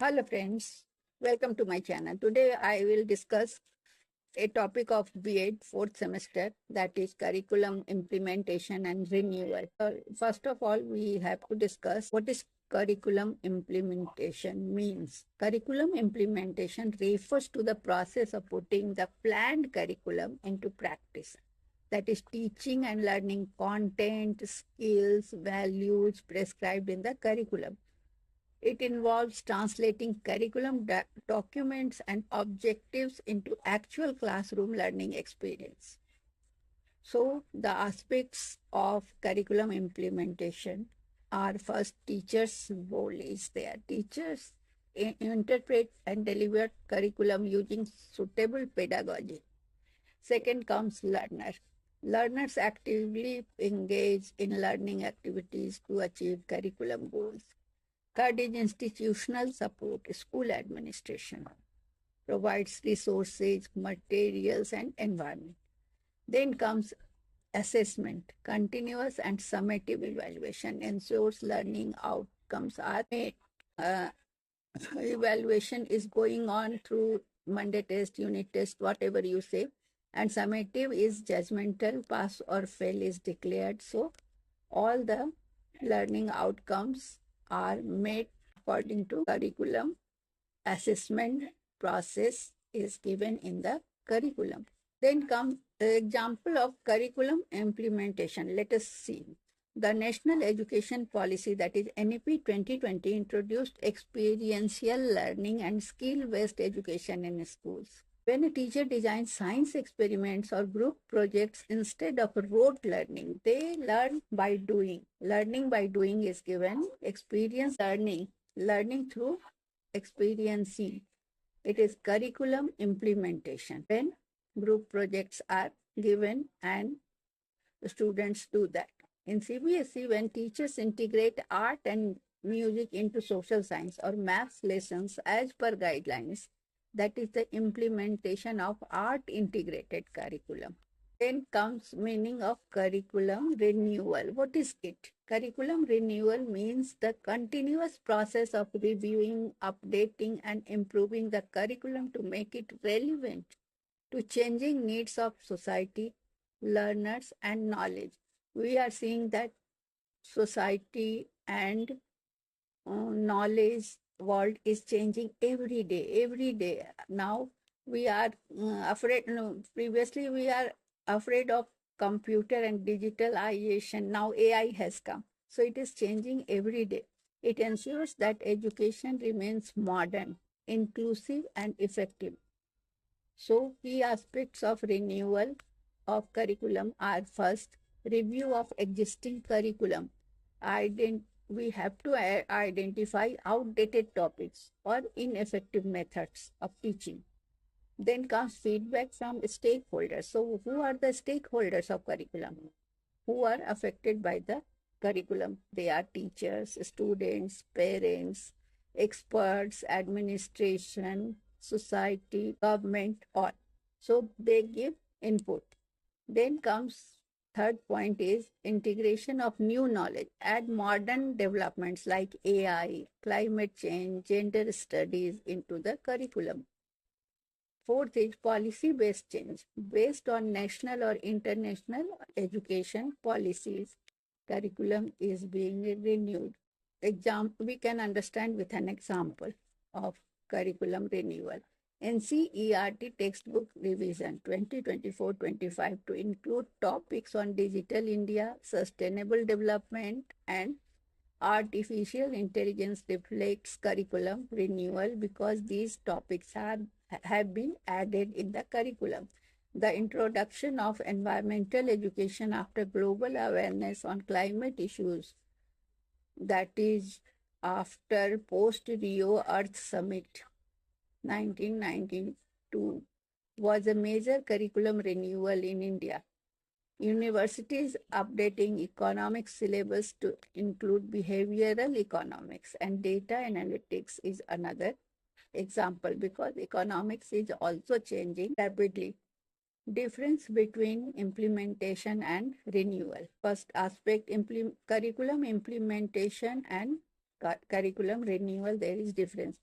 Hello friends, welcome to my channel. Today I will discuss a topic of B.Ed fourth semester, that is curriculum implementation and renewal. First of all, we have to discuss what is curriculum implementation means. Curriculum implementation refers to the process of putting the planned curriculum into practice. That is teaching and learning content, skills, values prescribed in the curriculum. It involves translating curriculum documents and objectives into actual classroom learning experience. So, the aspects of curriculum implementation are: first, teachers' role is there. Teachers interpret and deliver curriculum using suitable pedagogy. Second comes learner. Learners actively engage in learning activities to achieve curriculum goals. Third is institutional support. School administration provides resources, materials, and environment. Then comes assessment. Continuous and summative evaluation ensures learning outcomes are made. Evaluation is going on through Monday test, unit test, whatever you say. And summative is judgmental, pass or fail is declared. So all the learning outcomes are made according to curriculum. Assessment process is given in the curriculum. Then comes the example of curriculum implementation. Let us see. The National Education Policy, that is NEP 2020, introduced experiential learning and skill-based education in schools. When a teacher designs science experiments or group projects instead of rote learning, they learn by doing. Learning by doing is given. Experience learning through experiencing. It is curriculum implementation. When group projects are given and the students do that. In CBSE, when teachers integrate art and music into social science or maths lessons as per guidelines, that is the implementation of art integrated curriculum. Then comes meaning of curriculum renewal. What is it? Curriculum renewal means the continuous process of reviewing, updating, and improving the curriculum to make it relevant to changing needs of society, learners, and knowledge. We are seeing that society and knowledge world is changing every day. Now we are afraid. No, previously we are afraid of computer and digitalization. Now AI has come, so it is changing every day. It ensures that education remains modern, inclusive, and effective. So key aspects of renewal of curriculum are: first, review of existing curriculum. We have to identify outdated topics or ineffective methods of teaching. Then comes feedback from stakeholders. So who are the stakeholders of curriculum? Who are affected by the curriculum? They are teachers, students, parents, experts, administration, society, government, all. So they give input. Then comes third point is integration of new knowledge. Add modern developments like AI, climate change, gender studies into the curriculum. Fourth is policy-based change. Based on national or international education policies, curriculum is being renewed. We can understand with an example of curriculum renewal. NCERT textbook revision 2024-25 to include topics on digital India, sustainable development, and artificial intelligence reflects curriculum renewal because these topics have been added in the curriculum. The introduction of environmental education after global awareness on climate issues, that is after post-Rio Earth Summit 1992, was a major curriculum renewal in India. Universities updating economic syllabus to include behavioral economics and data analytics is another example, because economics is also changing rapidly. Difference between implementation and renewal. First aspect, curriculum implementation and curriculum renewal, there is difference.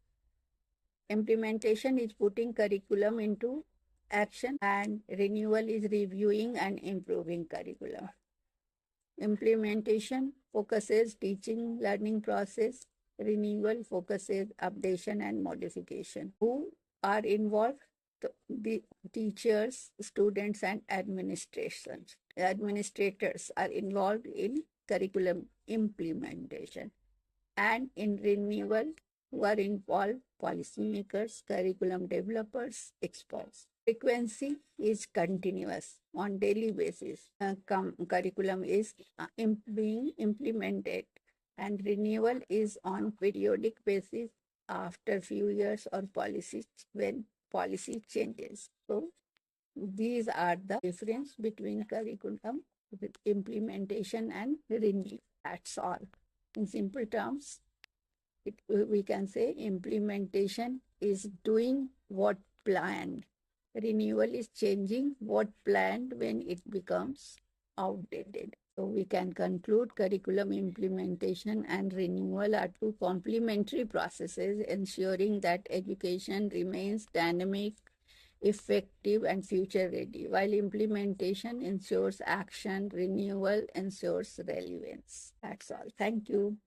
Implementation is putting curriculum into action, and renewal is reviewing and improving curriculum. Implementation focuses teaching learning process. Renewal focuses updation and modification. Who are involved? The teachers, students, and administrators are involved in curriculum implementation. And in renewal, who are involved? Policymakers, curriculum developers, experts. Frequency is continuous on daily basis. Curriculum is being implemented, and renewal is on periodic basis after few years or policies when policy changes. So these are the difference between curriculum with implementation and renewal. That's all. In simple terms, we can say implementation is doing what planned. Renewal is changing what planned when it becomes outdated. So we can conclude curriculum implementation and renewal are two complementary processes ensuring that education remains dynamic, effective, and future ready, while implementation ensures action, renewal ensures relevance. That's all. Thank you.